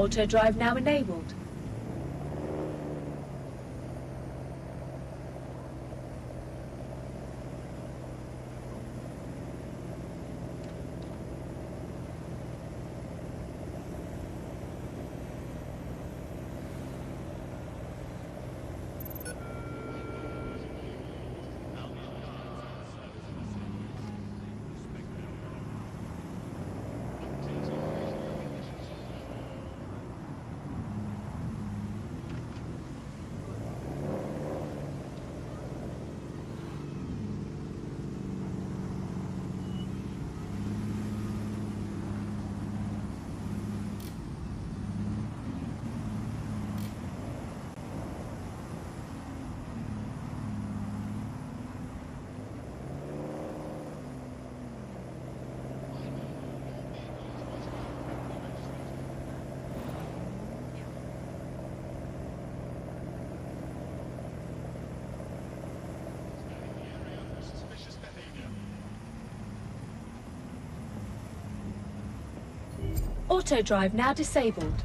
Auto drive now enabled. Auto drive now disabled.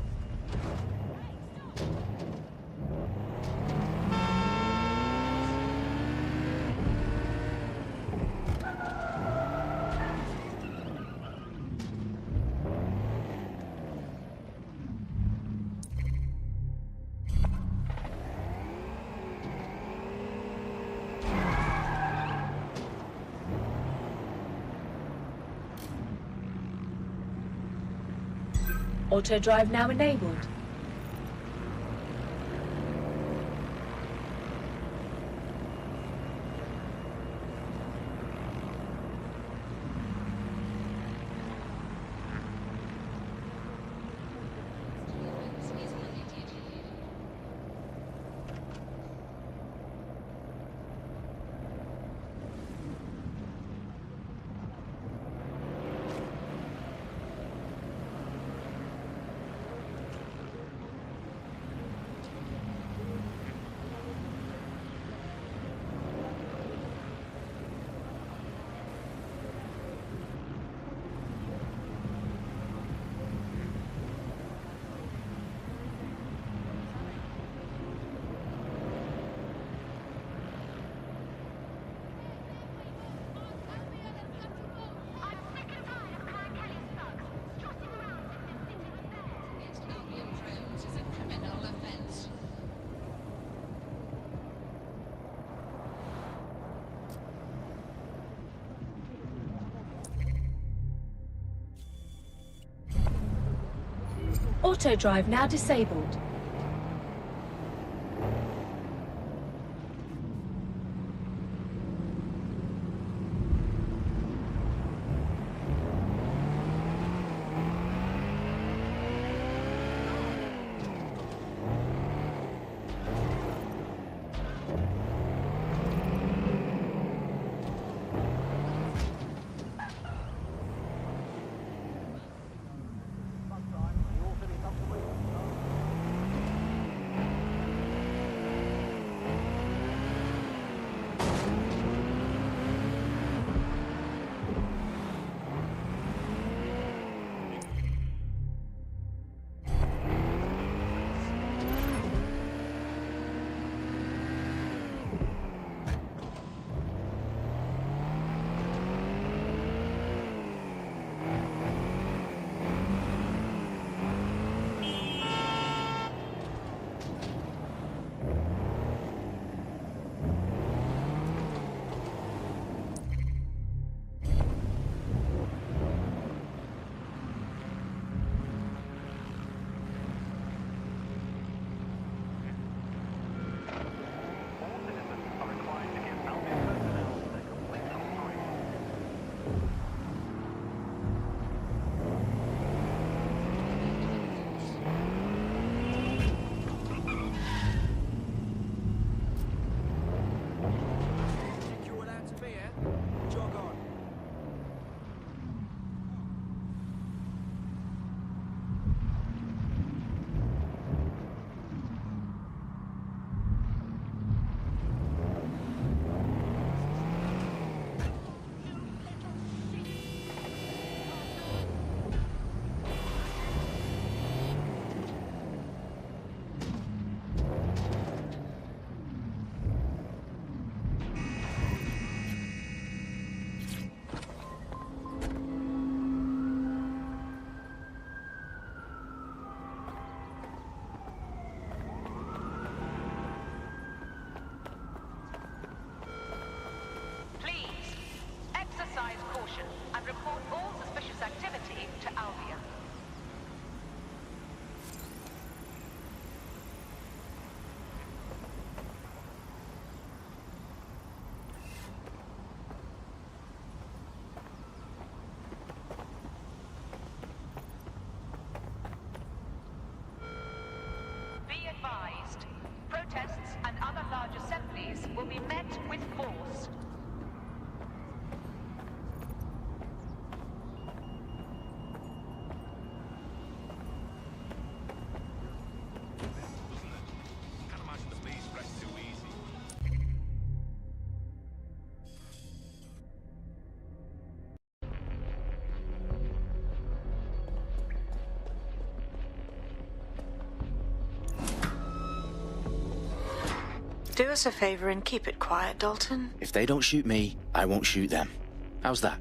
Auto drive now enabled. Auto drive now disabled. advised. Protests and other large assemblies will be met with force. Do us a favor and keep it quiet, Dalton. If they don't shoot me, I won't shoot them. How's that?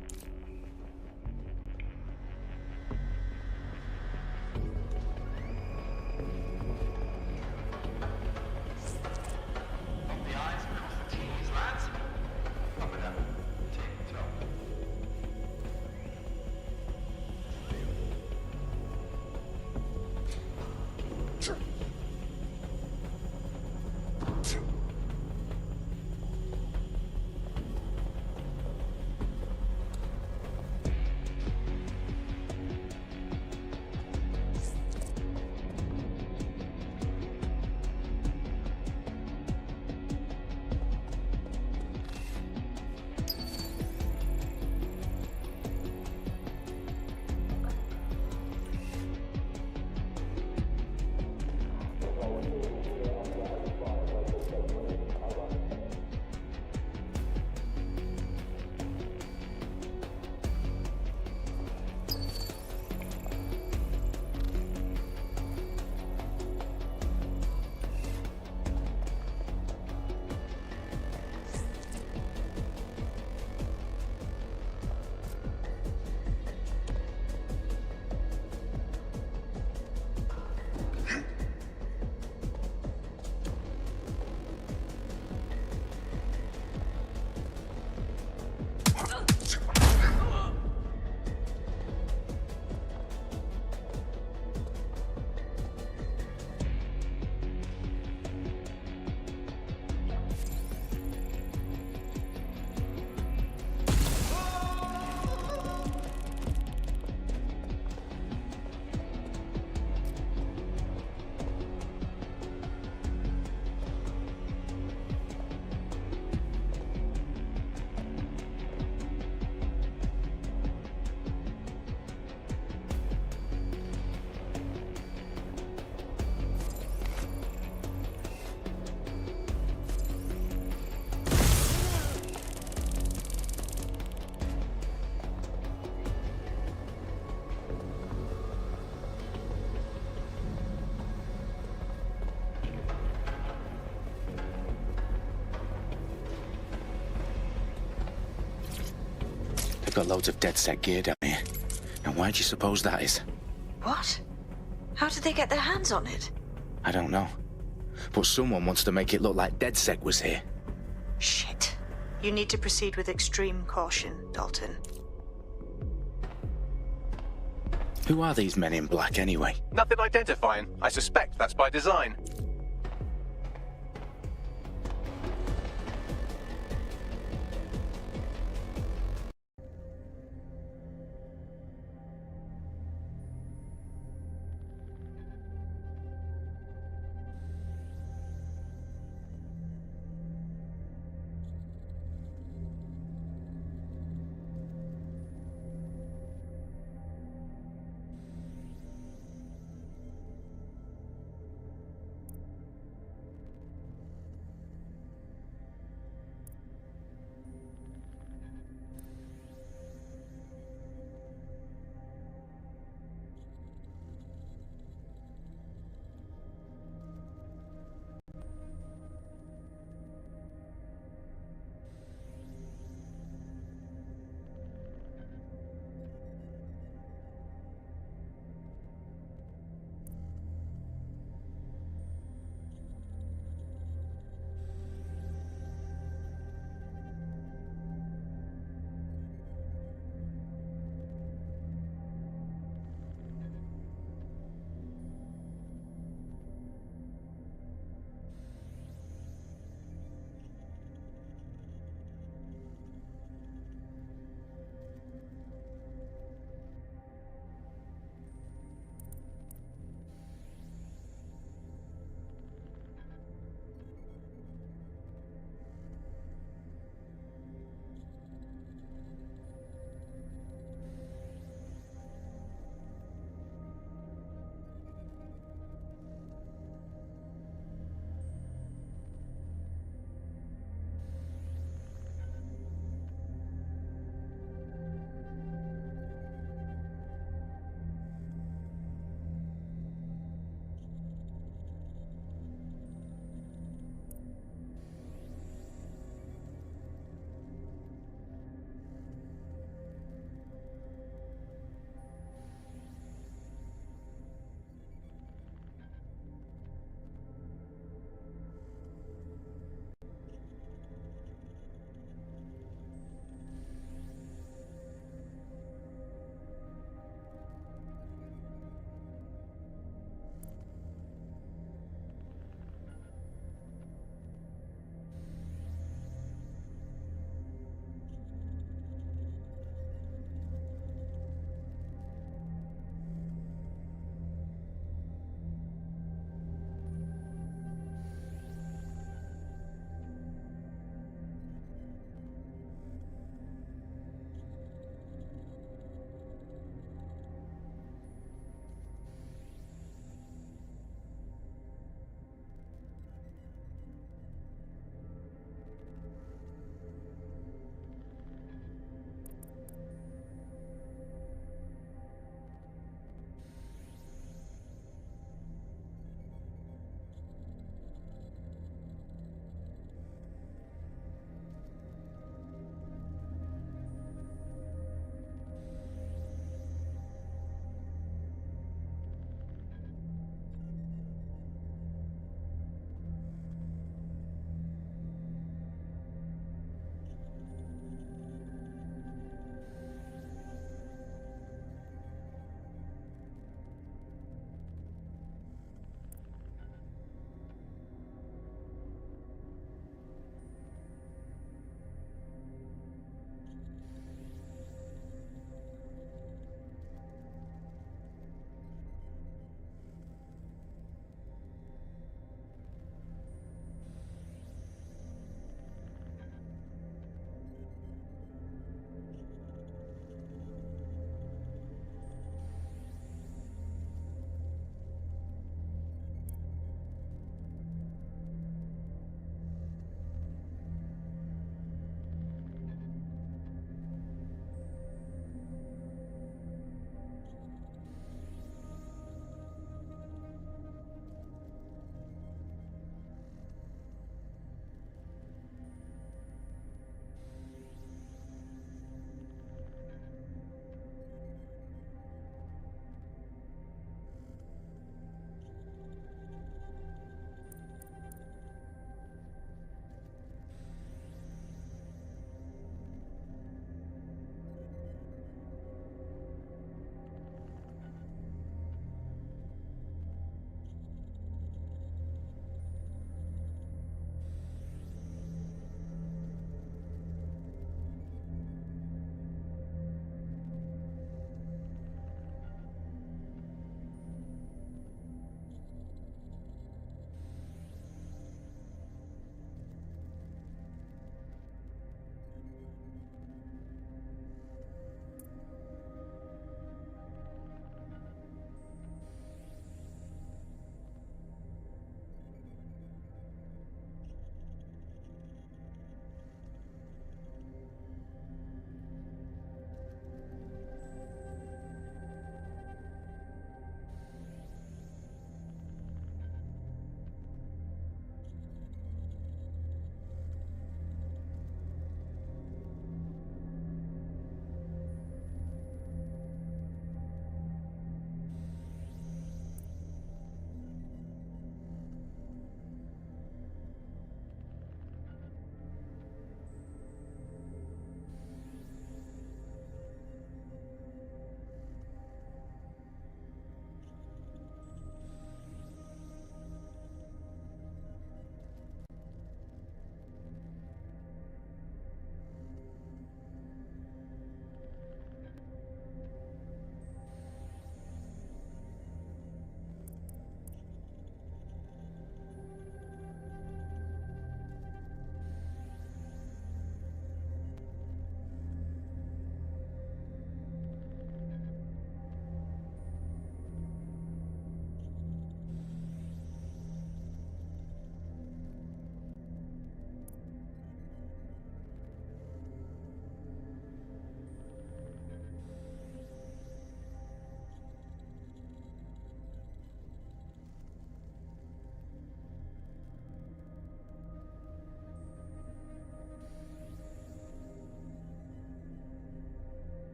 Got loads of DedSec gear down here. And why do you suppose that is? What? How did they get their hands on it? I don't know. But someone wants to make it look like DedSec was here. Shit. You need to proceed with extreme caution, Dalton. Who are these men in black anyway? Nothing identifying. I suspect that's by design.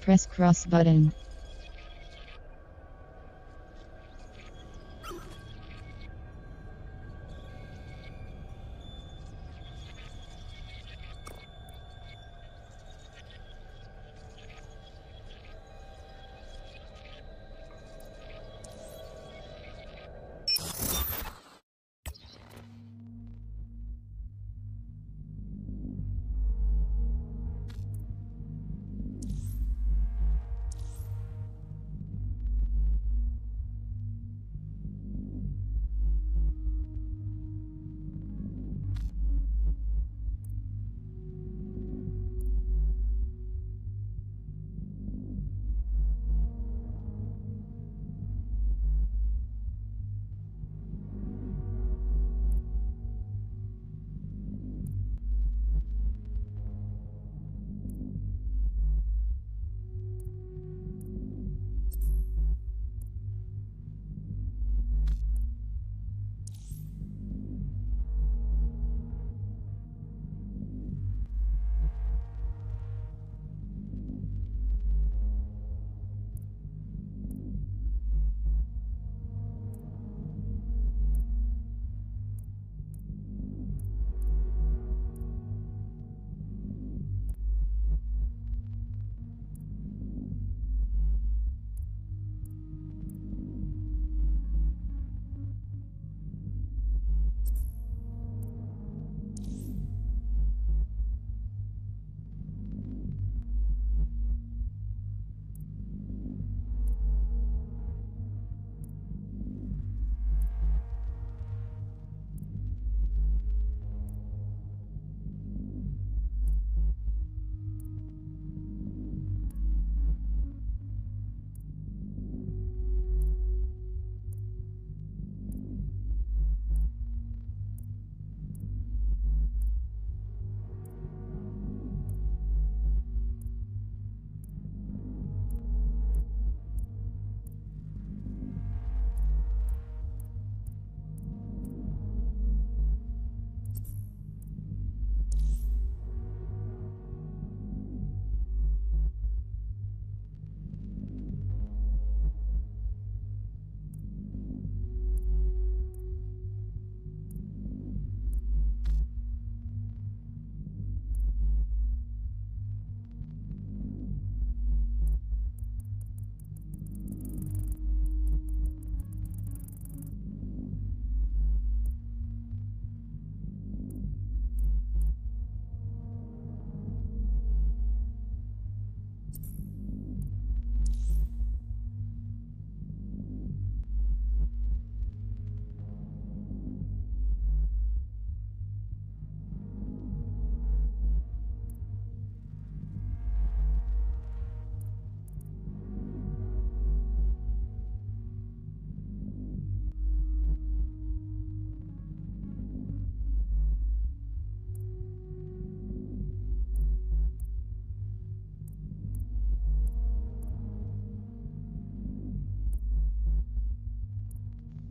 Press cross button.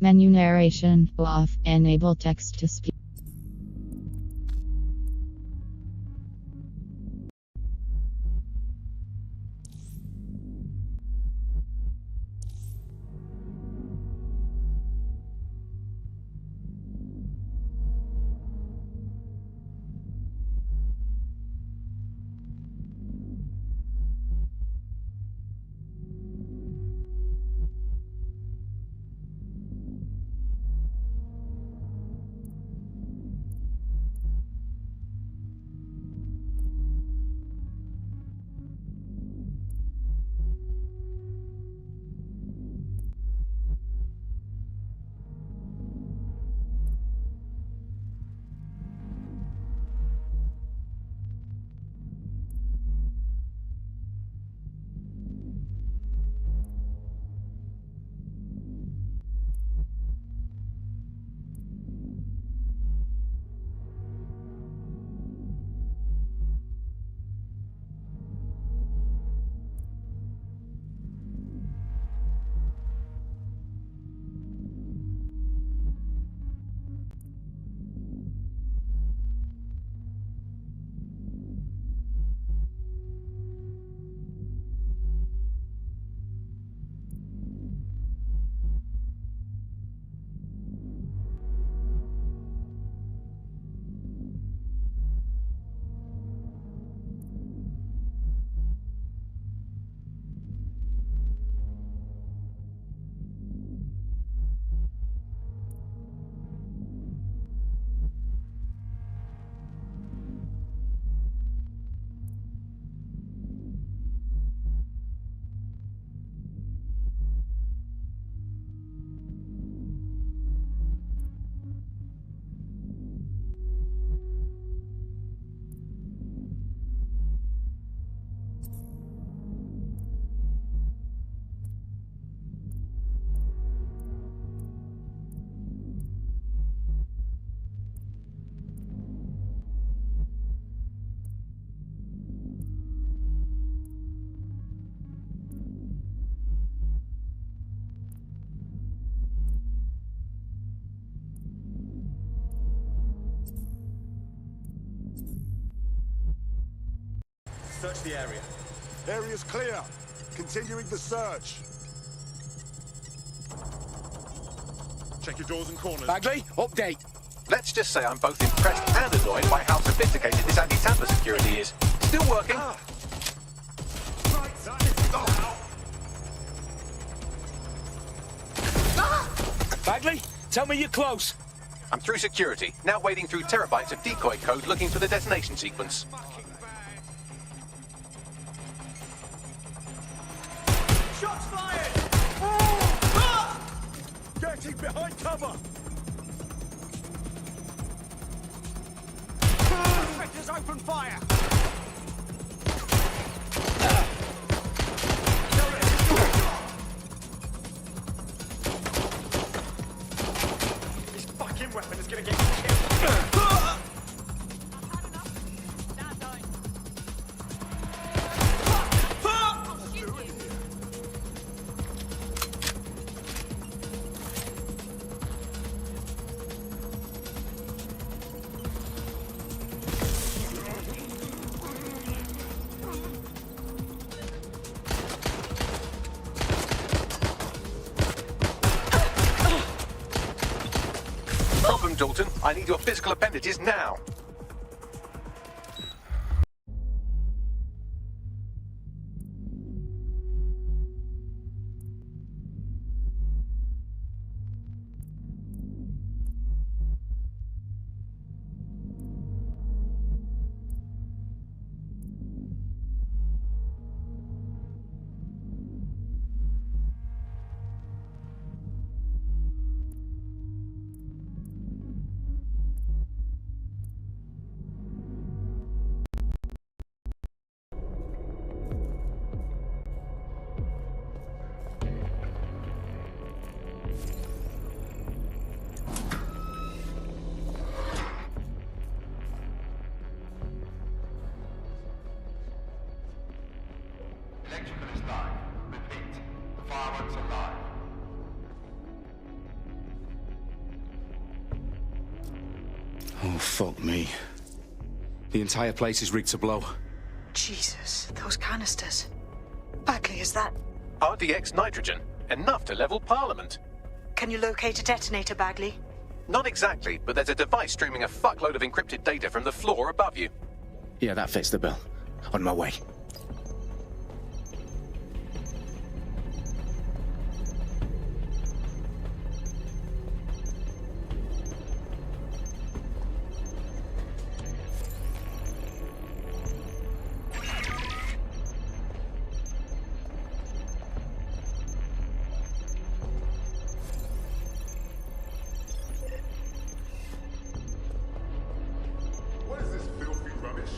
Menu narration off. Enable text to speak. Search the area. Area's clear. Continuing the search. Check your doors and corners. Bagley, update. Let's just say I'm both impressed and annoyed by how sophisticated this anti-tamper security is. Still working. Bagley, tell me you're close. I'm through security, now wading through terabytes of decoy code looking for the detonation sequence. Shots fired! Getting behind cover! Vectors open fire! This fucking weapon is gonna get you killed! Problem, Dalton. I need your physical appendages now. Electrical is live. Repeat. The fireworks are live. Oh, fuck me. The entire place is rigged to blow. Jesus, those canisters. Bagley, is that... RDX nitrogen. Enough to level Parliament. Can you locate a detonator, Bagley? Not exactly, but there's a device streaming a fuckload of encrypted data from the floor above you. Yeah, that fits the bill. On my way. What is this filthy rubbish?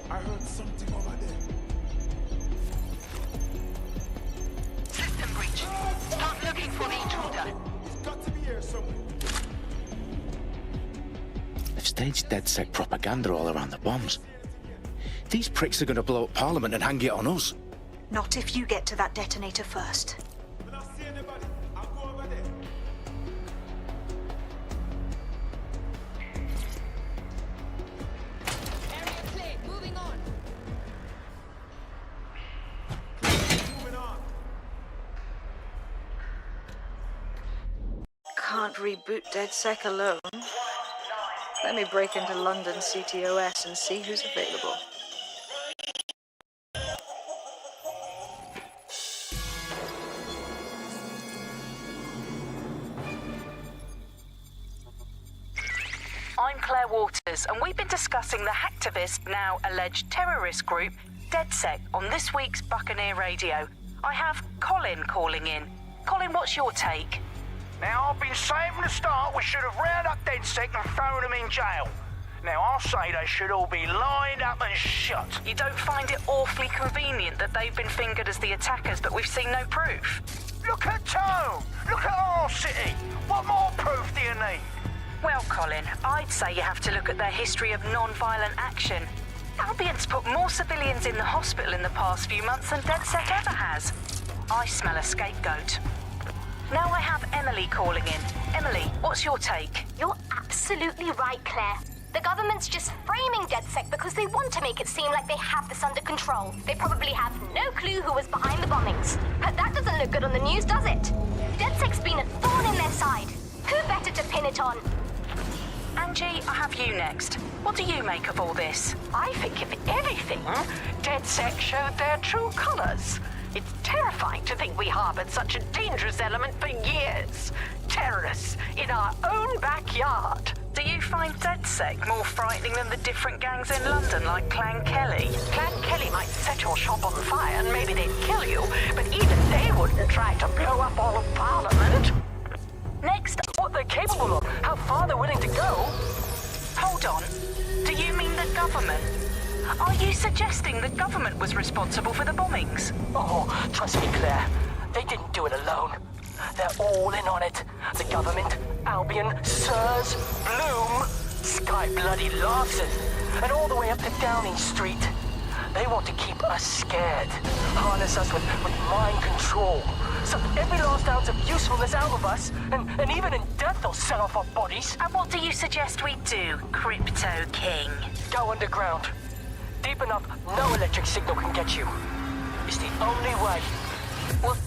I heard something over there. System breach. Start looking for the intruder. He's got to be here somewhere. They've staged DedSec propaganda all around the bombs. These pricks are going to blow up Parliament and hang it on us. Not if you get to that detonator first. When I see anybody, I'll go over there. Area clear. Moving on. reboot DedSec alone. Let me break into London CTOS and see who's available. I'm Claire Waters, and we've been discussing the hacktivist, now alleged terrorist group, DedSec, on this week's Buccaneer Radio. I have Colin calling in. Colin, what's your take? Now, I've been saying from the start we should have rounded up DedSec and thrown them in jail. Now, I'll say they should all be lined up and shot. You don't find it awfully convenient that they've been fingered as the attackers, but we've seen no proof? Look at Tone! Look at our city! What more proof do you need? Well, Colin, I'd say you have to look at their history of non-violent action. Albion's put more civilians in the hospital in the past few months than DedSec ever has. I smell a scapegoat. Now I have Emily calling in. Emily, what's your take? You're absolutely right, Claire. The government's just framing DedSec because they want to make it seem like they have this under control. They probably have no clue who was behind the bombings. But that doesn't look good on the news, does it? DedSec's been a thorn in their side. Who better to pin it on? Angie, I have you next. What do you make of all this? I think, if anything, DedSec showed their true colors. It's terrifying to think we harbored such a dangerous element for years. Terrorists in our own backyard. Do you find DedSec more frightening than the different gangs in London, like Clan Kelly? Clan Kelly might set your shop on fire and maybe they'd kill you, but even they wouldn't try to blow up all of Parliament. Next, what they're capable of, how far they're willing to go. Hold on. Do you mean the government? Are you suggesting the government was responsible for the bombings? Oh, trust me, Claire. They didn't do it alone. They're all in on it. The government, Albion, Sirs, Bloom, Sky Bloody Larson, and all the way up to Downing Street. They want to keep us scared, harness us with mind control, suck every last ounce of usefulness out of us, and even in death they'll set off our bodies. And what do you suggest we do, Crypto King? Go underground. Deep enough, no electric signal can get you. It's the only way. Well,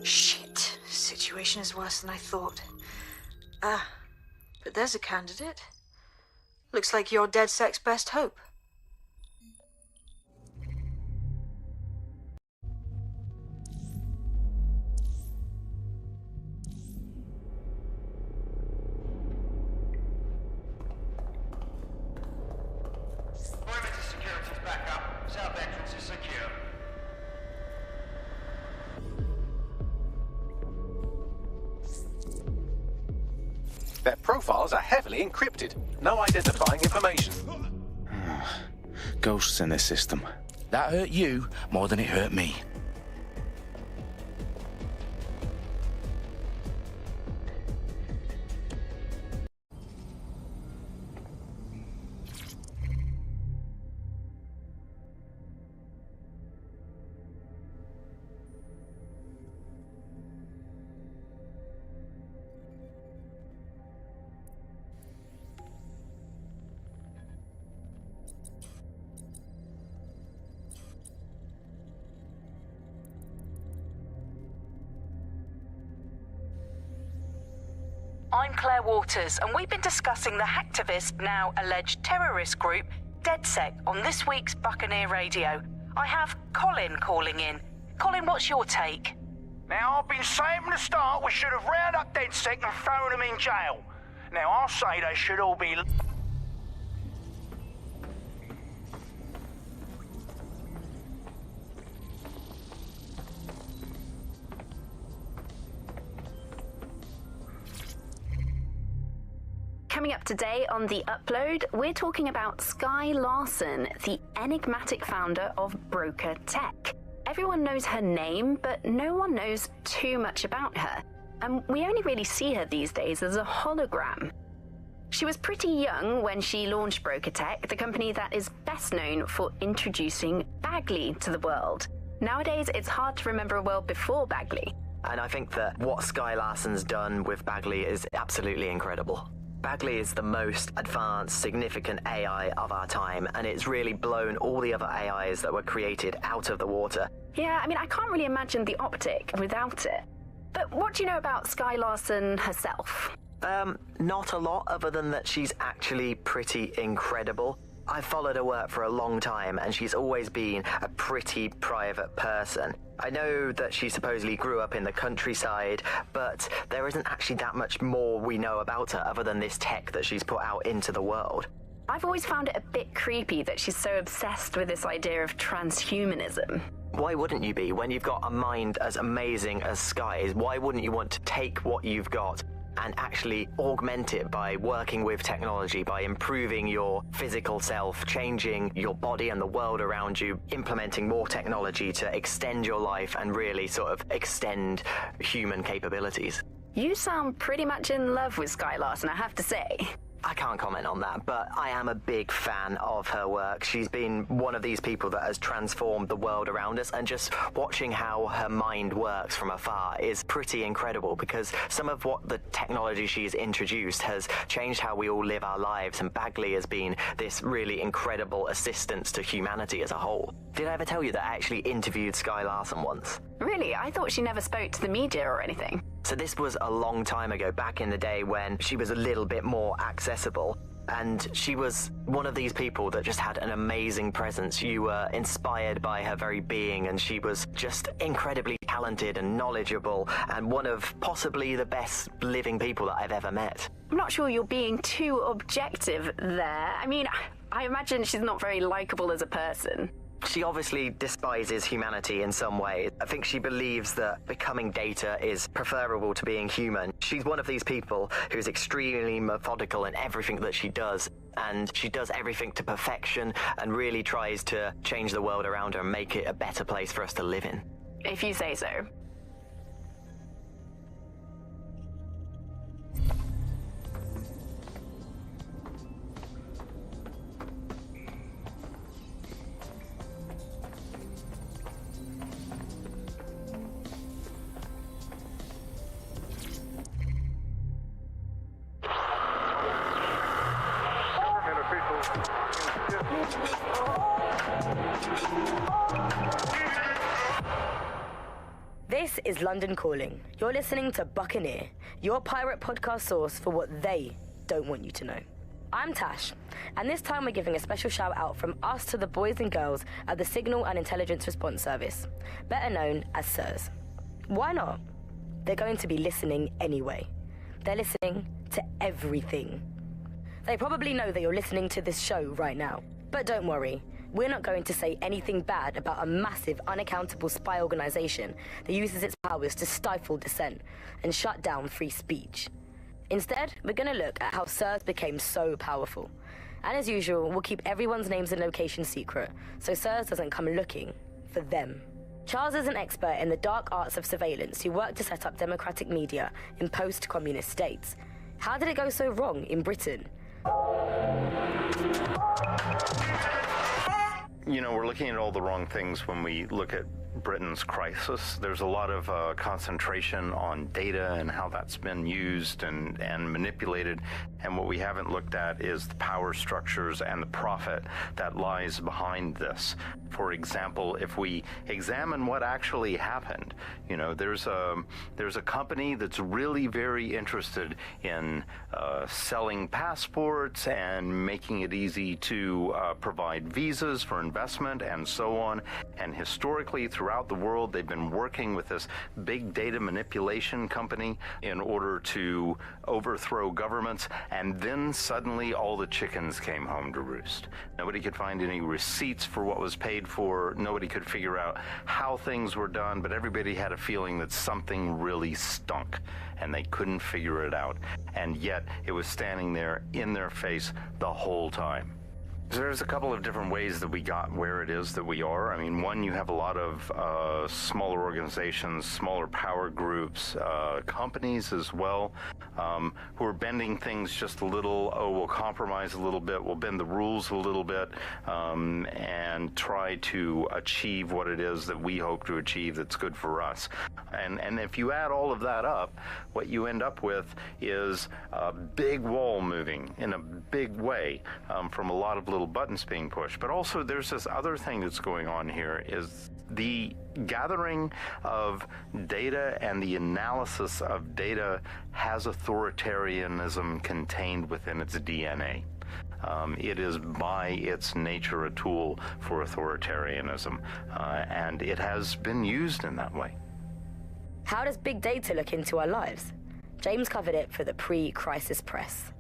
Shit. Situation is worse than I thought. But there's a candidate. Looks like you're DedSec's best hope. Perimeter security's back up. South entrance is secure. Their profiles are heavily encrypted. No identifying information. Ghosts in the system. That hurt you more than it hurt me. I'm Claire Waters, and we've been discussing the hacktivist, now alleged terrorist group, DedSec, on this week's Buccaneer Radio. I have Colin calling in. Colin, what's your take? Now, I've been saying from the start we should have rounded up DedSec and thrown them in jail. Now, I'll say they should all be... Coming up today on The Upload, we're talking about Sky Larson, the enigmatic founder of Broker Tech. Everyone knows her name, but no one knows too much about her, and we only really see her these days as a hologram. She was pretty young when she launched Broker Tech, the company that is best known for introducing Bagley to the world. Nowadays, it's hard to remember a world before Bagley. And I think that what Sky Larson's done with Bagley is absolutely incredible. Bagley is the most advanced, significant AI of our time, and it's really blown all the other AIs that were created out of the water. Yeah, I mean, I can't really imagine the optic without it. But what do you know about Sky Larson herself? Not a lot, other than that she's actually pretty incredible. I've followed her work for a long time, and she's always been a pretty private person. I know that she supposedly grew up in the countryside, but there isn't actually that much more we know about her other than this tech that she's put out into the world. I've always found it a bit creepy that she's so obsessed with this idea of transhumanism. Why wouldn't you be? When you've got a mind as amazing as Sky's, why wouldn't you want to take what you've got and actually augment it by working with technology, by improving your physical self, changing your body and the world around you, implementing more technology to extend your life and really sort of extend human capabilities? You sound pretty much in love with Sky Larson, I have to say. I can't comment on that, but I am a big fan of her work. She's been one of these people that has transformed the world around us, and just watching how her mind works from afar is pretty incredible, because some of what the technology she's introduced has changed how we all live our lives, and Bagley has been this really incredible assistance to humanity as a whole. Did I ever tell you that I actually interviewed Sky Larson once? Really? I thought she never spoke to the media or anything. So this was a long time ago, back in the day when she was a little bit more accessible. And she was one of these people that just had an amazing presence. You were inspired by her very being, and she was just incredibly talented and knowledgeable, and one of possibly the best living people that I've ever met. I'm not sure you're being too objective there. I mean, I imagine she's not very likable as a person. She obviously despises humanity in some way. I think she believes that becoming data is preferable to being human. She's one of these people who's extremely methodical in everything that she does, and she does everything to perfection and really tries to change the world around her and make it a better place for us to live in. If you say so. This is London Calling. You're listening to Buccaneer, your pirate podcast source for what they don't want you to know. I'm Tash, and this time we're giving a special shout out from us to the boys and girls at the Signal and Intelligence Response Service, better known as SIRS. Why not? They're going to be listening anyway. They're listening to everything. They probably know that you're listening to this show right now, but don't worry. We're not going to say anything bad about a massive, unaccountable spy organization that uses its powers to stifle dissent and shut down free speech. Instead, we're going to look at how SIRS became so powerful. And as usual, we'll keep everyone's names and locations secret, so SIRS doesn't come looking for them. Charles is an expert in the dark arts of surveillance who worked to set up democratic media in post-communist states. How did it go so wrong in Britain? You know, we're looking at all the wrong things when we look at Britain's crisis. There's a lot of concentration on data and how that's been used and manipulated. And what we haven't looked at is the power structures and the profit that lies behind this. For example, if we examine what actually happened, you know, there's a company that's really very interested in selling passports and making it easy to provide visas for investment and so on. And historically, throughout the world, they've been working with this big data manipulation company in order to overthrow governments. And then suddenly all the chickens came home to roost. Nobody could find any receipts for what was paid for. Nobody could figure out how things were done, but everybody had a feeling that something really stunk and they couldn't figure it out. And yet it was standing there in their face the whole time. There's a couple of different ways that we got where it is that we are. I mean, one, you have a lot of smaller organizations, smaller power groups, companies as well, who are bending things just a little. Oh, we'll compromise a little bit, we'll bend the rules a little bit, and try to achieve what it is that we hope to achieve that's good for us. And if you add all of that up, what you end up with is a big wall moving in a big way, from a lot of little buttons being pushed. But also there's this other thing that's going on here, is the gathering of data and the analysis of data has authoritarianism contained within its DNA. It is by its nature a tool for authoritarianism, and it has been used in that way. How does big data look into our lives? James covered it for the pre-crisis press.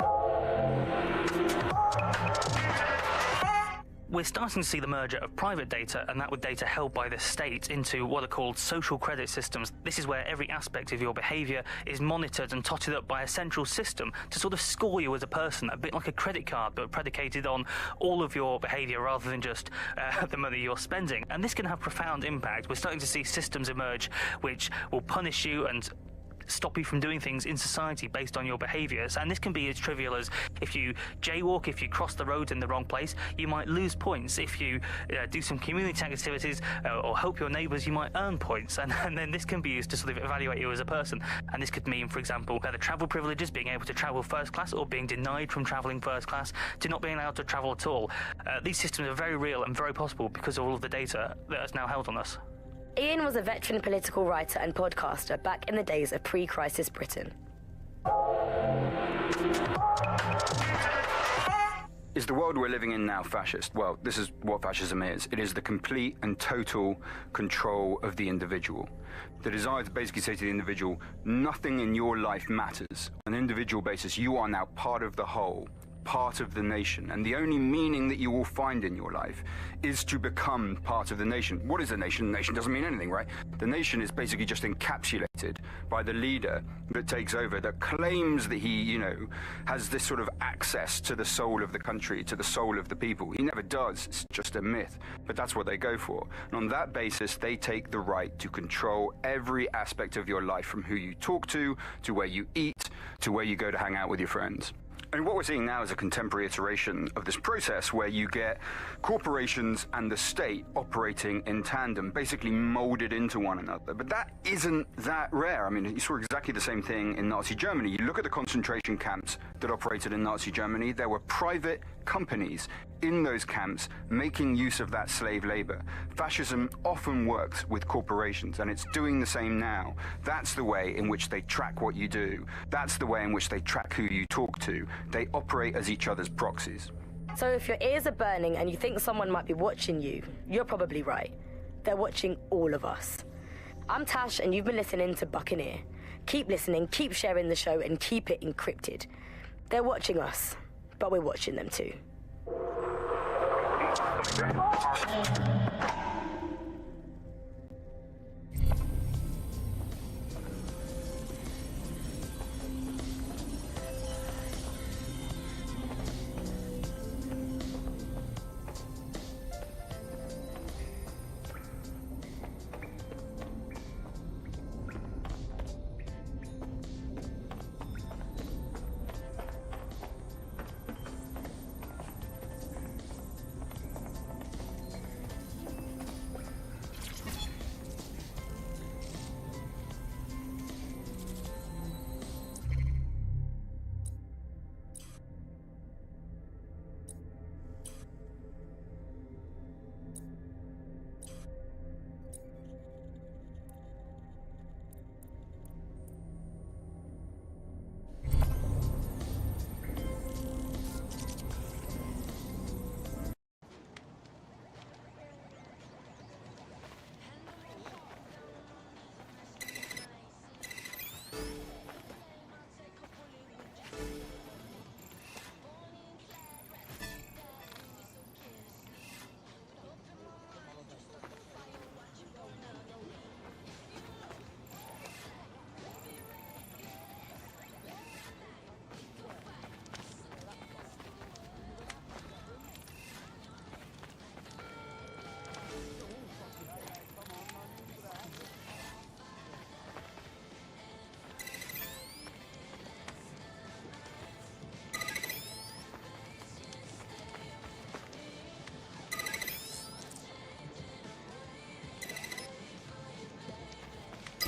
We're starting to see the merger of private data and that with data held by the state into what are called social credit systems. This is where every aspect of your behaviour is monitored and totted up by a central system to sort of score you as a person, a bit like a credit card, but predicated on all of your behaviour rather than just the money you're spending. And this can have profound impact. We're starting to see systems emerge which will punish you and stop you from doing things in society based on your behaviours. And this can be as trivial as if you jaywalk, if you cross the road in the wrong place, you might lose points. If you do some community activities or help your neighbours, you might earn points. And then this can be used to sort of evaluate you as a person. And this could mean, for example, the travel privileges, being able to travel first class or being denied from travelling first class, to not being allowed to travel at all. These systems are very real and very possible because of all of the data that is now held on us. Ian was a veteran political writer and podcaster back in the days of pre-crisis Britain. Is the world we're living in now fascist? Well, this is what fascism is. It is the complete and total control of the individual. The desire to basically say to the individual, nothing in your life matters. On an individual basis, you are now part of the whole, part of the nation, and the only meaning that you will find in your life is to become part of the nation. What is a nation? The nation doesn't mean anything, right? The nation is basically just encapsulated by the leader that takes over, that claims that he, has this sort of access to the soul of the country, to the soul of the people. He never does. It's just a myth, but that's what they go for. And on that basis, they take the right to control every aspect of your life, from who you talk to where you eat, to where you go to hang out with your friends. And what we're seeing now is a contemporary iteration of this process where you get corporations and the state operating in tandem, basically molded into one another. But that isn't that rare. I mean, you saw exactly the same thing in Nazi Germany. You look at the concentration camps that operated in Nazi Germany, there were private companies in those camps making use of that slave labor. Fascism often works with corporations, and it's doing the same now. That's the way in which they track what you do. That's the way in which they track who you talk to. They operate as each other's proxies. So if your ears are burning and you think someone might be watching you, you're probably right. They're watching all of us. I'm Tash, and you've been listening to Buccaneer. Keep listening, keep sharing the show, and keep it encrypted. They're watching us, but we're watching them too.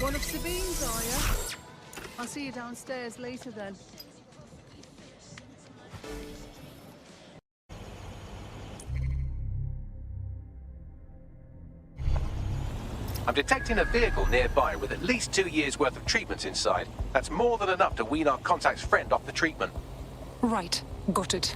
One of Sabine's, are you? I'll see you downstairs later then. I'm detecting a vehicle nearby with at least 2 years' worth of treatments inside. That's more than enough to wean our contact's friend off the treatment. Right. Got it.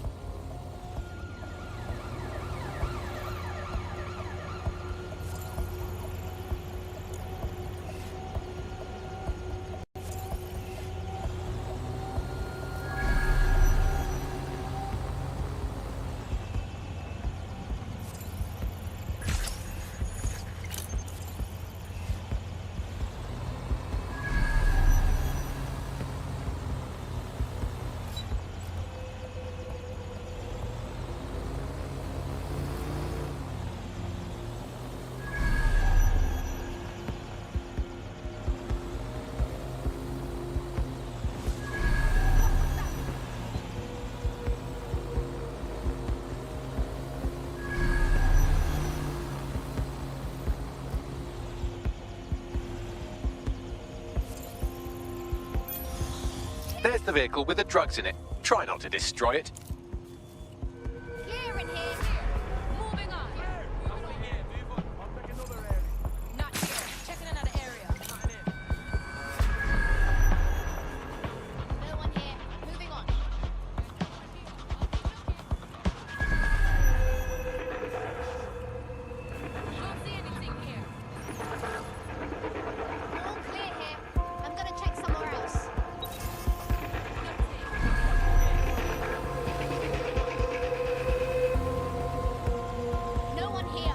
There's the vehicle with the drugs in it. Try not to destroy it. Clear in here. Moving on. Not here. Checking another area. No one here. Moving on. Don't see anything here. All clear here. I'm gonna check somewhere else. No one here.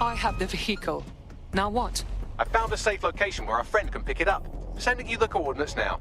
I have the vehicle. Now what? I found a safe location where our friend can pick it up. Sending you the coordinates now.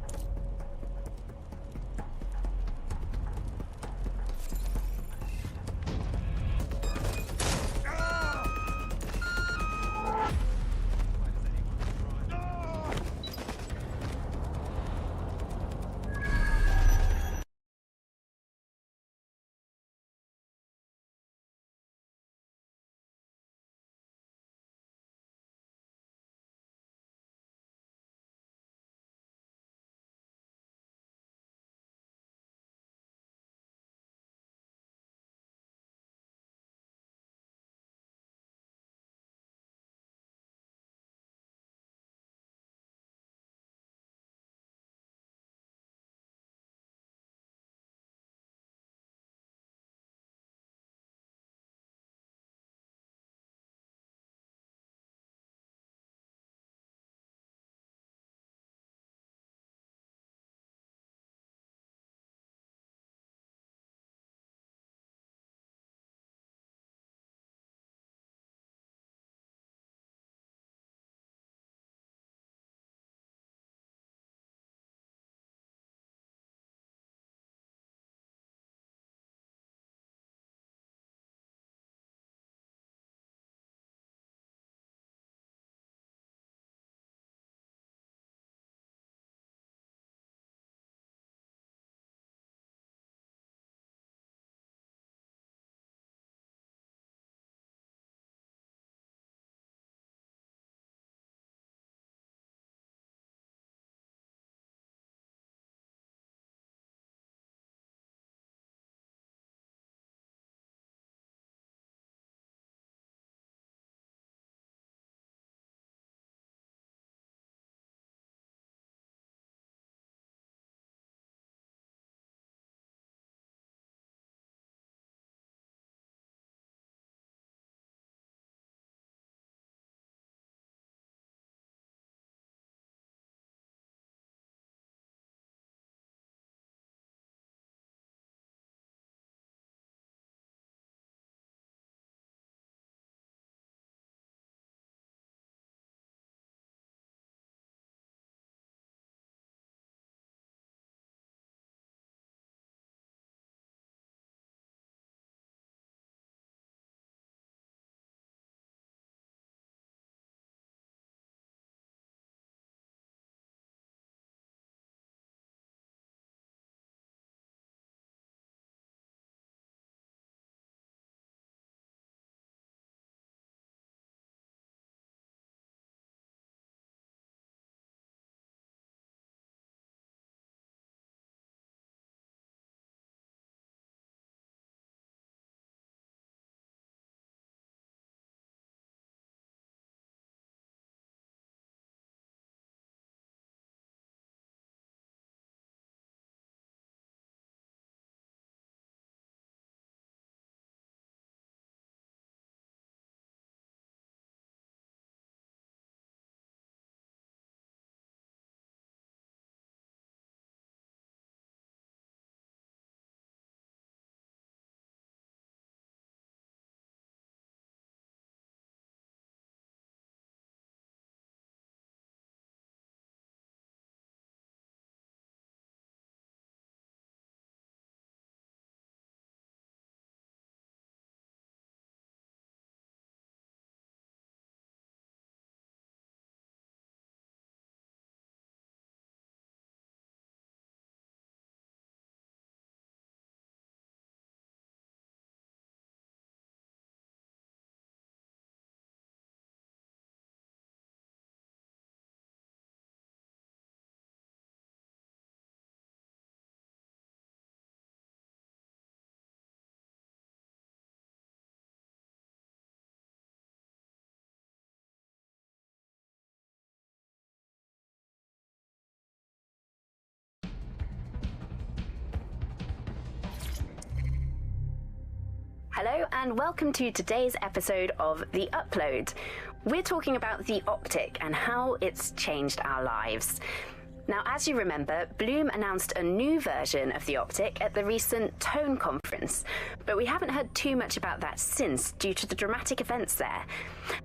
Hello and welcome to today's episode of The Upload. We're talking about the optic and how it's changed our lives. Now, as you remember, Bloom announced a new version of the optic at the recent Tone conference, but we haven't heard too much about that since due to the dramatic events there.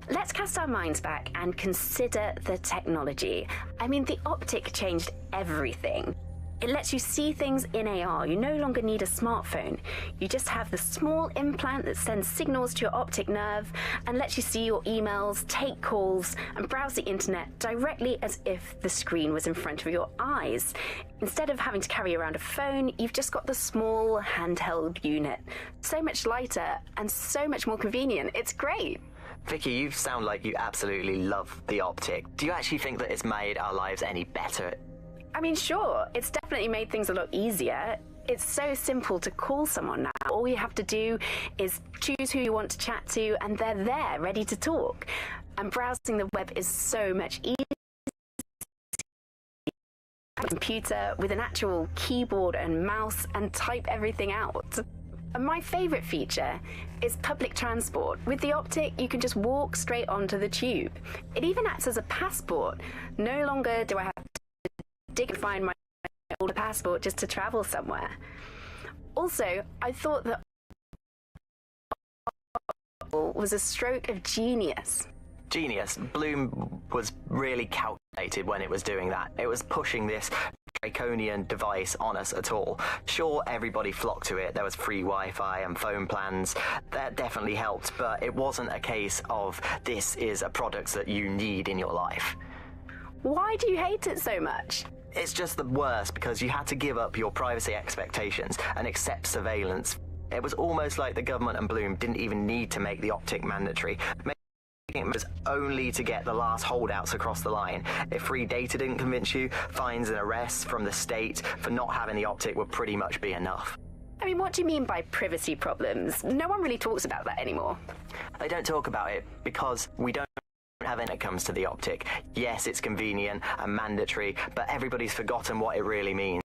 Let's cast our minds back and consider the technology. I mean, the optic changed everything. It lets you see things in AR. You no longer need a smartphone. You just have the small implant that sends signals to your optic nerve and lets you see your emails, take calls, and browse the internet directly as if the screen was in front of your eyes. Instead of having to carry around a phone, you've just got the small handheld unit. So much lighter and so much more convenient. It's great. Vicky, you sound like you absolutely love the optic. Do you actually think that it's made our lives any better? I mean, sure, it's definitely made things a lot easier. It's so simple to call someone now. All you have to do is choose who you want to chat to, and they're there, ready to talk. And browsing the web is so much easier. A computer with an actual keyboard and mouse and type everything out. And my favourite feature is public transport. With the optic, you can just walk straight onto the tube. It even acts as a passport. No longer do I have to dig and find my old passport just to travel somewhere. Also, I thought that was a stroke of genius. Genius. Bloom was really calculated when it was doing that. It was pushing this draconian device on us at all. Sure, everybody flocked to it. There was free Wi-Fi and phone plans. That definitely helped, but it wasn't a case of this is a product that you need in your life. Why do you hate it so much? It's just the worst because you had to give up your privacy expectations and accept surveillance. It was almost like the government and Bloom didn't even need to make the optic mandatory. Making it was only to get the last holdouts across the line. If free data didn't convince you, fines and arrests from the state for not having the optic would pretty much be enough. I mean, what do you mean by privacy problems? No one really talks about that anymore. They don't talk about it because we don't have when it comes to the optic. Yes, it's convenient and mandatory, but everybody's forgotten what it really means.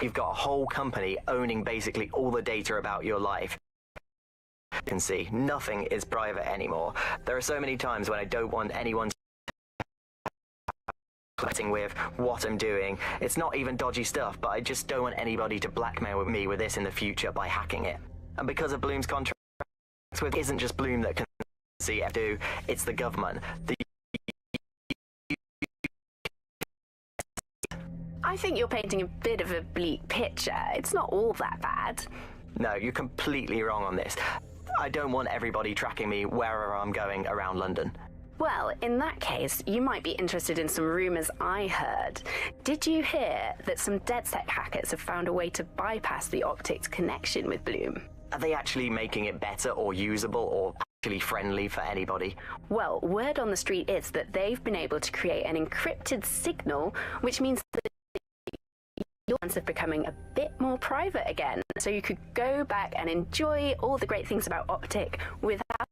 You've got a whole company owning basically all the data about your life. You can see nothing is private anymore. There are so many times when I don't want anyone flirting with what I'm doing. It's not even dodgy stuff, but I just don't want anybody to blackmail me with this in the future by hacking it. And because of Bloom's contract, it isn't just Bloom that can see it do, it's the government. I think you're painting a bit of a bleak picture. It's not all that bad. No, you're completely wrong on this. I don't want everybody tracking me wherever I'm going around London. Well, in that case, you might be interested in some rumours I heard. Did you hear that some DedSec hackers have found a way to bypass the optic's connection with Bloom? Are they actually making it better or usable or actually friendly for anybody? Well, word on the street is that they've been able to create an encrypted signal, which means that your chance of becoming a bit more private again. So you could go back and enjoy all the great things about optic without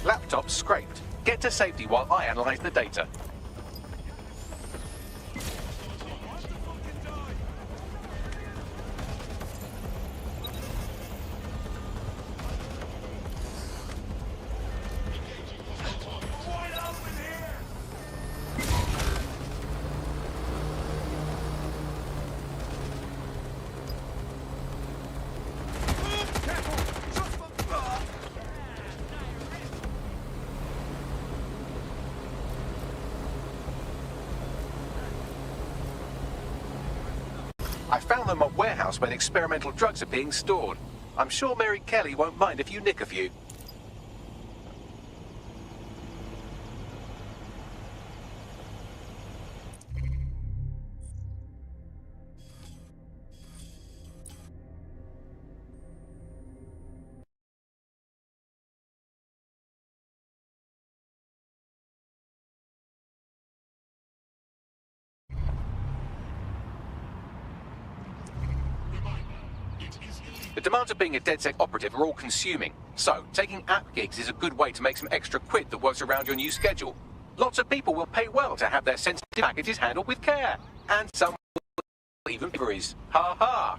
Laptop scraped. Get to safety while I analyze the data. I found them at a warehouse where experimental drugs are being stored. I'm sure Mary Kelly won't mind if you nick a few. The demands of being a DedSec operative are all-consuming, so taking app gigs is a good way to make some extra quid that works around your new schedule. Lots of people will pay well to have their sensitive packages handled with care, and some will even deliveries. Ha ha!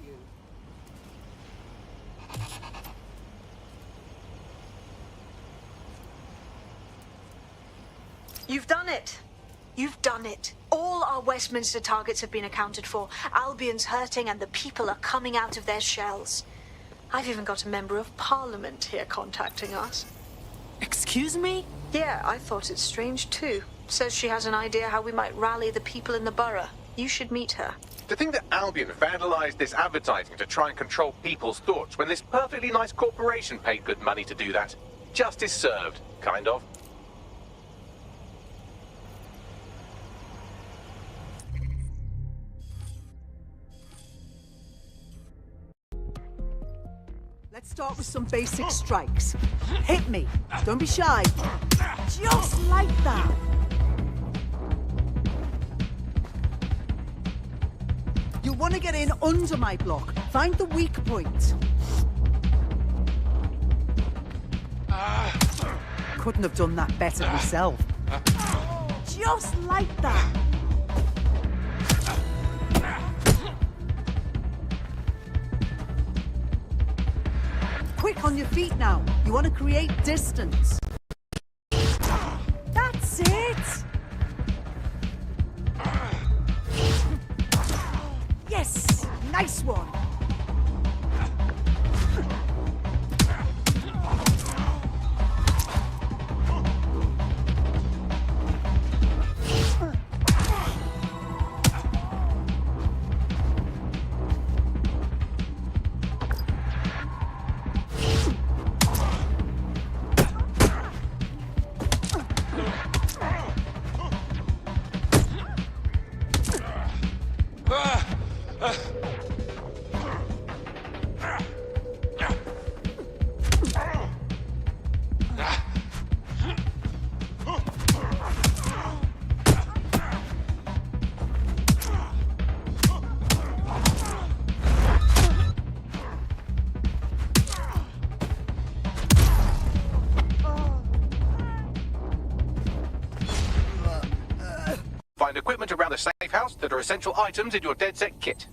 you? You've done it. You've done it. All our Westminster targets have been accounted for. Albion's hurting and the people are coming out of their shells. I've even got a member of Parliament here contacting us. Excuse me? Yeah, I thought it strange too. Says she has an idea how we might rally the people in the borough. You should meet her. To think that Albion vandalized this advertising to try and control people's thoughts when this perfectly nice corporation paid good money to do that. Justice served, kind of. Let's start with some basic strikes. Hit me. Don't be shy. Just like that. You want to get in under my block. Find the weak point. Couldn't have done that better myself. Just like that. Quick on your feet now. You want to create distance. That's it. Yes, nice one. Find equipment around the safe house that are essential items in your DedSec kit.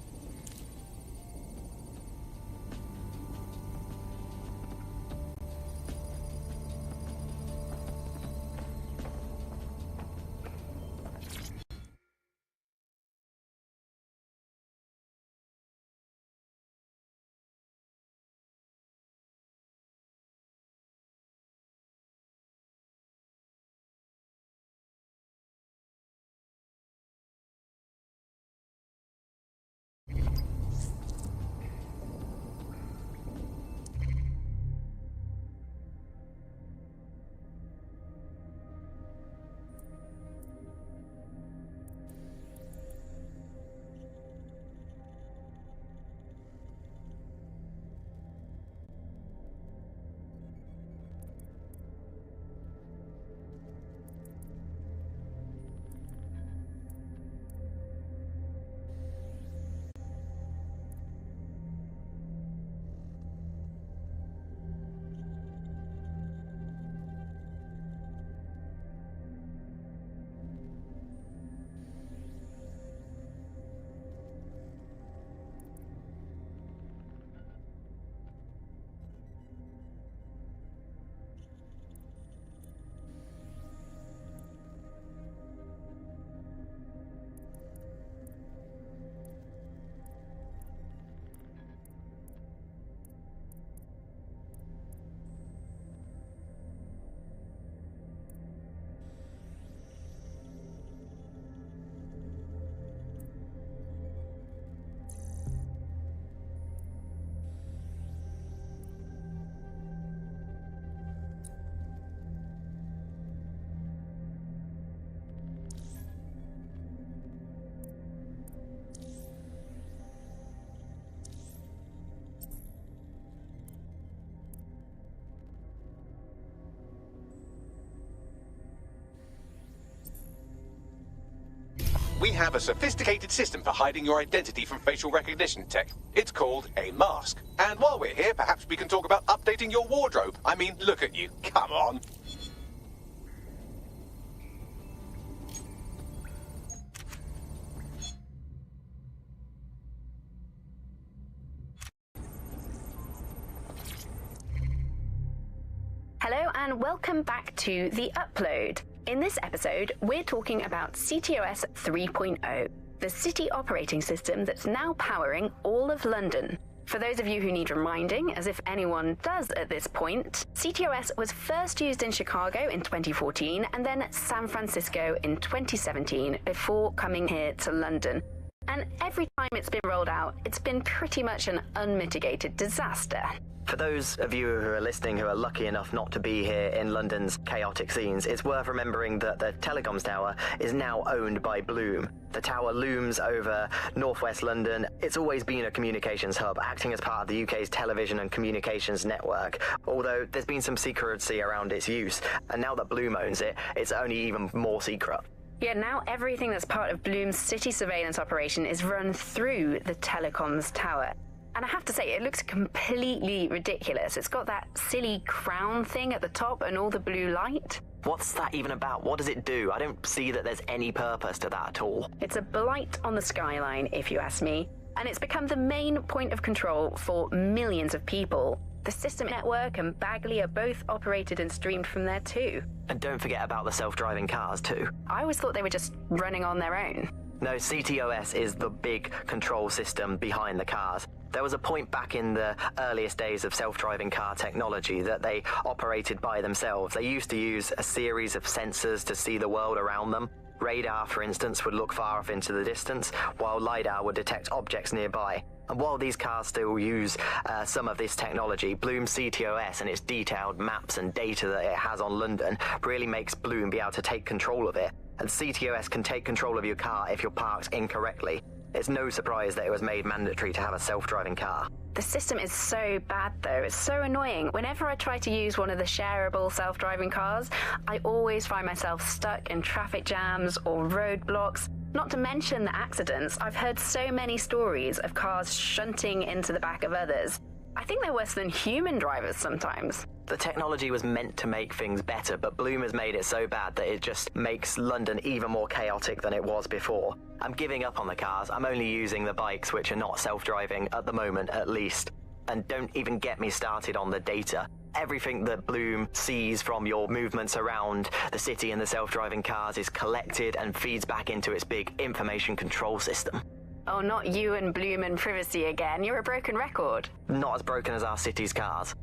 We have a sophisticated system for hiding your identity from facial recognition tech. It's called a mask. And while we're here, perhaps we can talk about updating your wardrobe. I mean, look at you. Come on. and welcome back to The Upload. In this episode, we're talking about CTOS 3.0, the city operating system that's now powering all of London. For those of you who need reminding, as if anyone does at this point, CTOS was first used in Chicago in 2014 and then San Francisco in 2017 before coming here to London. And every time it's been rolled out, it's been pretty much an unmitigated disaster. For those of you who are listening who are lucky enough not to be here in London's chaotic scenes, it's worth remembering that the telecoms tower is now owned by Bloom. The tower looms over northwest London. It's always been a communications hub, acting as part of the UK's television and communications network, although there's been some secrecy around its use, and now that Bloom owns it, it's only even more secret. Yeah, now everything that's part of Bloom's city surveillance operation is run through the telecoms tower. And I have to say, it looks completely ridiculous. It's got that silly crown thing at the top and all the blue light. What's that even about? What does it do? I don't see that there's any purpose to that at all. It's a blight on the skyline, if you ask me. And it's become the main point of control for millions of people. The System Network and Bagley are both operated and streamed from there too. And don't forget about the self-driving cars too. I always thought they were just running on their own. No, CTOS is the big control system behind the cars. There was a point back in the earliest days of self-driving car technology that they operated by themselves. They used to use a series of sensors to see the world around them. Radar, for instance, would look far off into the distance, while LiDAR would detect objects nearby. And while these cars still use some of this technology, Bloom's CTOS and its detailed maps and data that it has on London really makes Bloom be able to take control of it. And CTOS can take control of your car if you're parked incorrectly. It's no surprise that it was made mandatory to have a self-driving car. The system is so bad though, it's so annoying. Whenever I try to use one of the shareable self-driving cars, I always find myself stuck in traffic jams or roadblocks. Not to mention the accidents. I've heard so many stories of cars shunting into the back of others. I think they're worse than human drivers sometimes. The technology was meant to make things better, but Bloom has made it so bad that it just makes London even more chaotic than it was before. I'm giving up on the cars. I'm only using the bikes, which are not self-driving at the moment, at least. And don't even get me started on the data. Everything that Bloom sees from your movements around the city and the self-driving cars is collected and feeds back into its big information control system. Oh, not you and Bloom and privacy again. You're a broken record. Not as broken as our city's cars.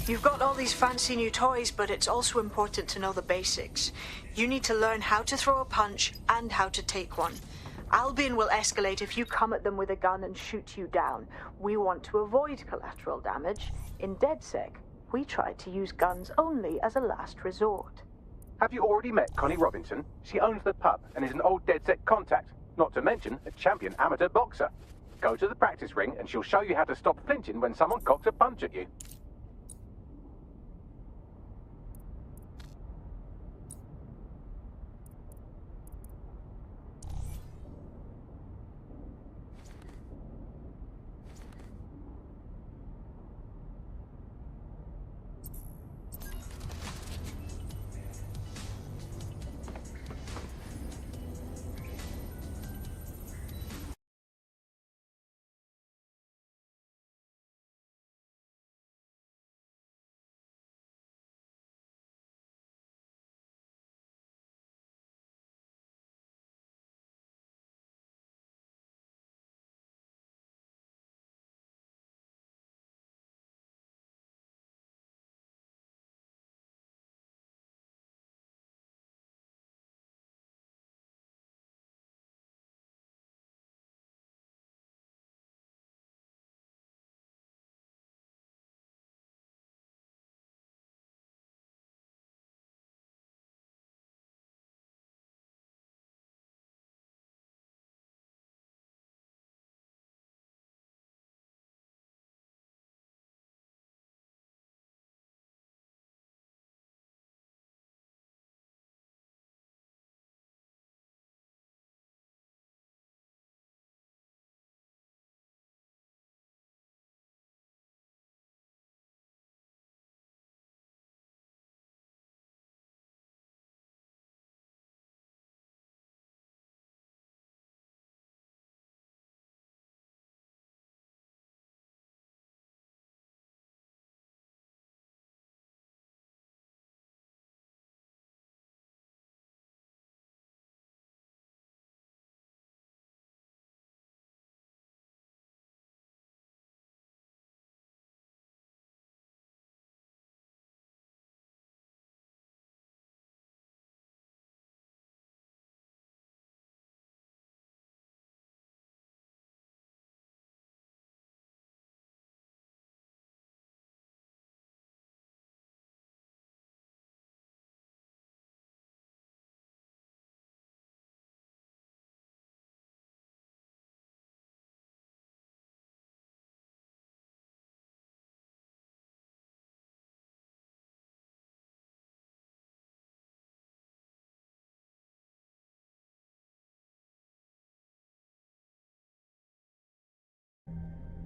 You've got all these fancy new toys, but it's also important to know the basics. You need to learn how to throw a punch and how to take one. Albion will escalate if you come at them with a gun and shoot you down. We want to avoid collateral damage. In DedSec, we try to use guns only as a last resort. Have you already met Connie Robinson? She owns the pub and is an old DedSec contact, not to mention a champion amateur boxer. Go to the practice ring and she'll show you how to stop flinching when someone cocks a punch at you.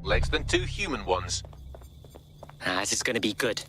Less than 2 human ones. This is gonna be good.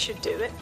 should do it.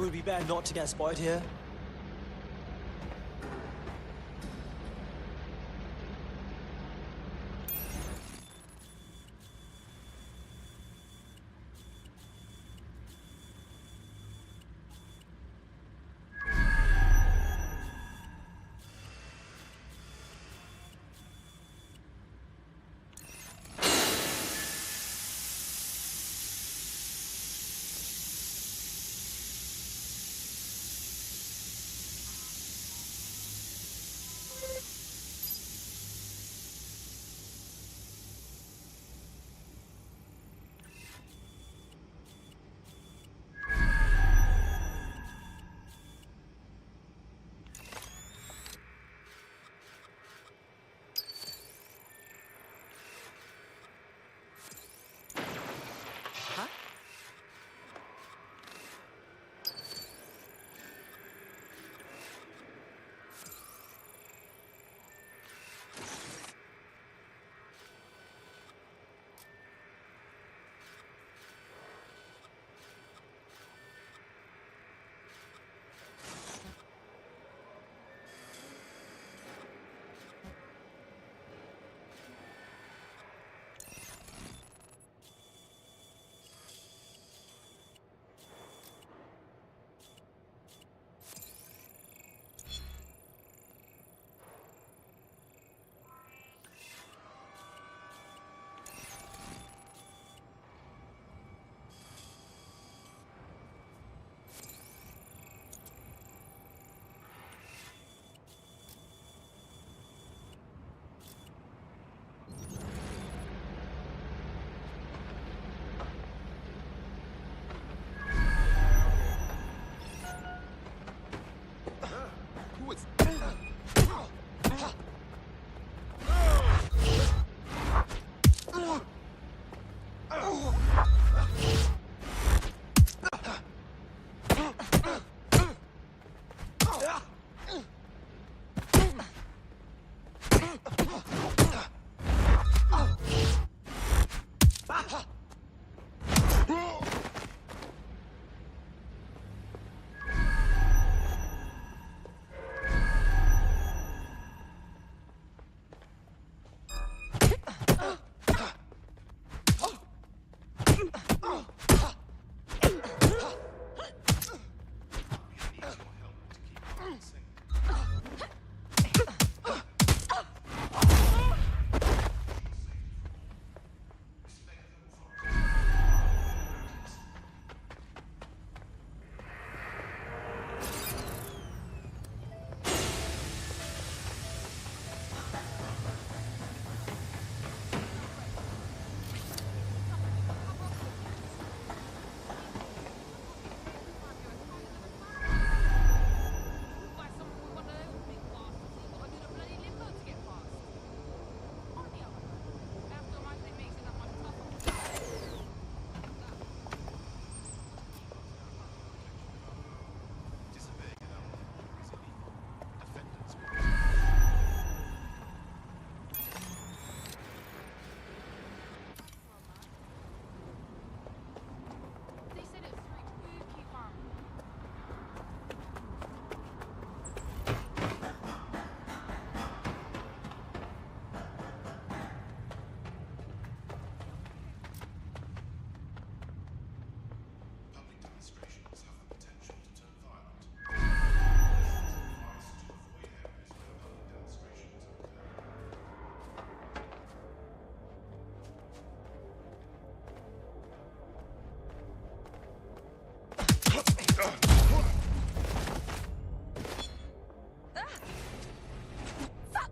It would be better not to get spotted here.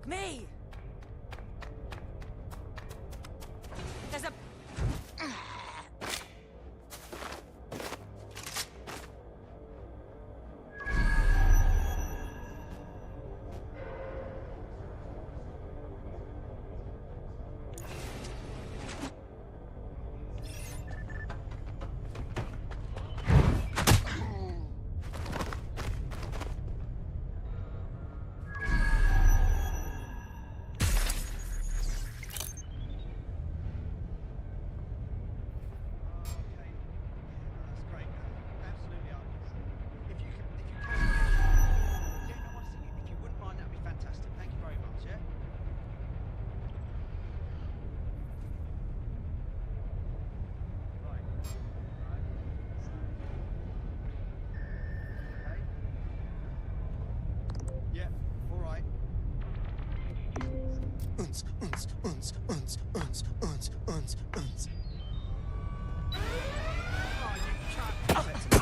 me! There's a...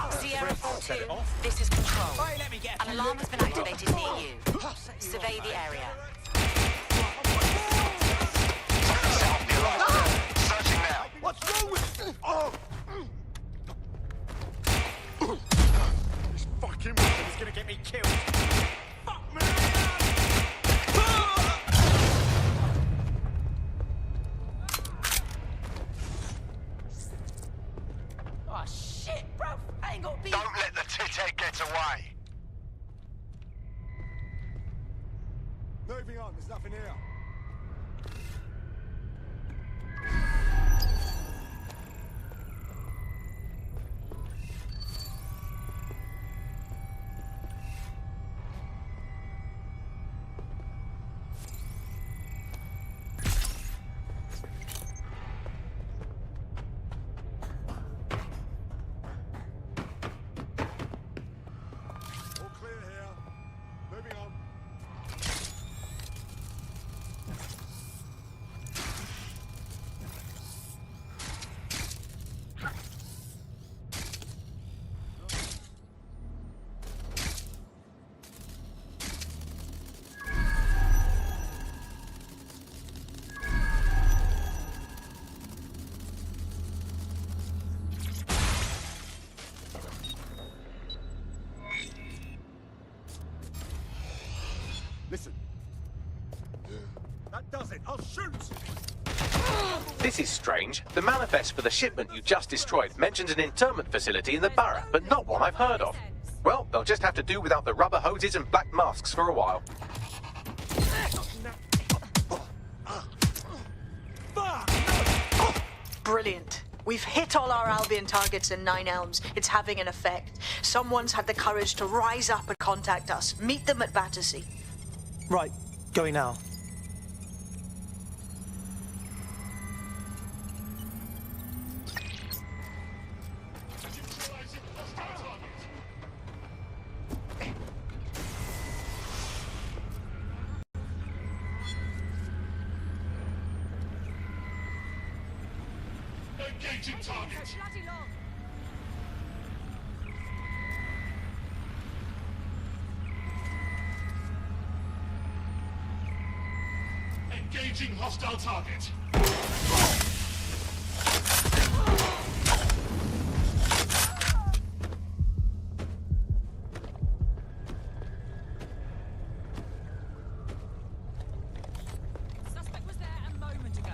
Sierra 4-2, this is Control. An alarm has been activated near you. Survey the area. Searching now. What's wrong with... Oh! This fucking weapon is gonna get me killed. Fuck me! Oh shit, bro! I ain't gonna be... Don't let the tit-head get away. Moving on, there's nothing here. All clear here. Moving on. Listen. That does it. I'll shoot! This is strange. The manifest for the shipment you just destroyed mentions an internment facility in the borough, but not one I've heard of. Well, they'll just have to do without the rubber hoses and black masks for a while. Brilliant. We've hit all our Albion targets in Nine Elms. It's having an effect. Someone's had the courage to rise up and contact us. Meet them at Battersea. Right, going now. Engaging target. Engaging hostile target. Suspect was there a moment ago.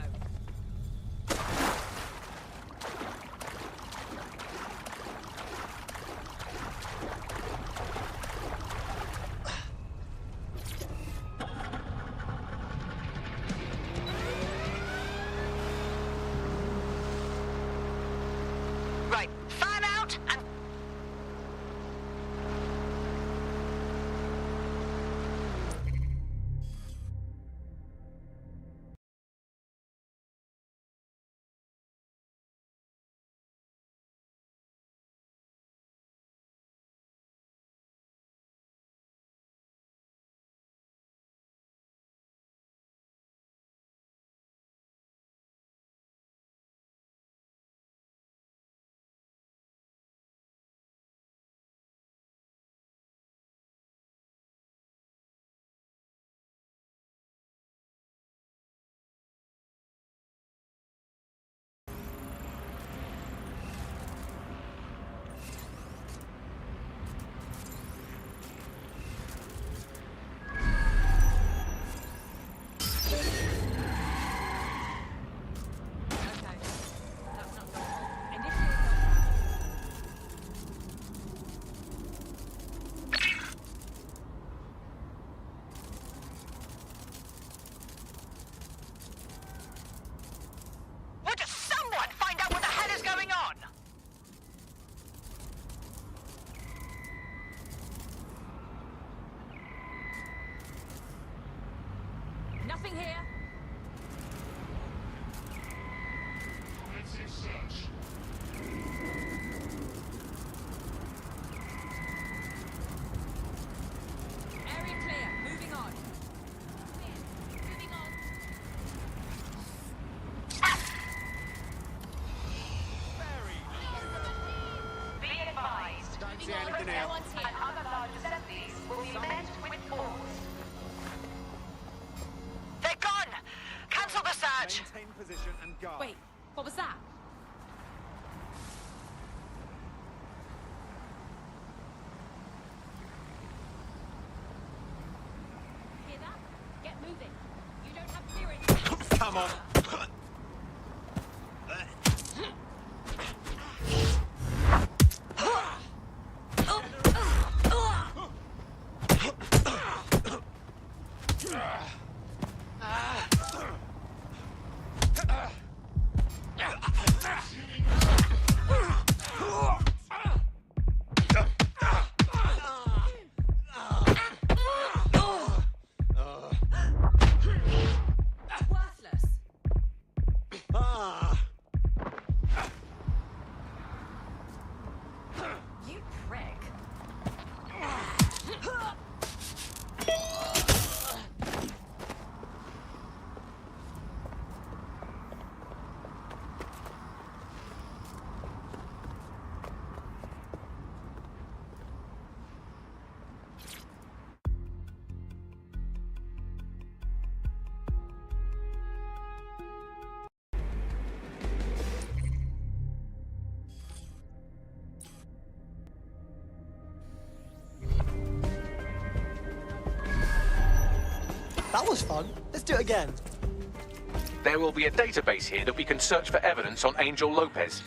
Nothing here. Area clear. Moving on. Moving on. Be advised. Don't see anything Protests else. and other large assemblies will be met with force. They're gone! Cancel the search! Maintain position and guard. Wait, what was that? Hear that? Get moving. You don't have clearance. Come on. Worthless. You prick. That was fun. Let's do it again. There will be a database here that we can search for evidence on Angel Lopez.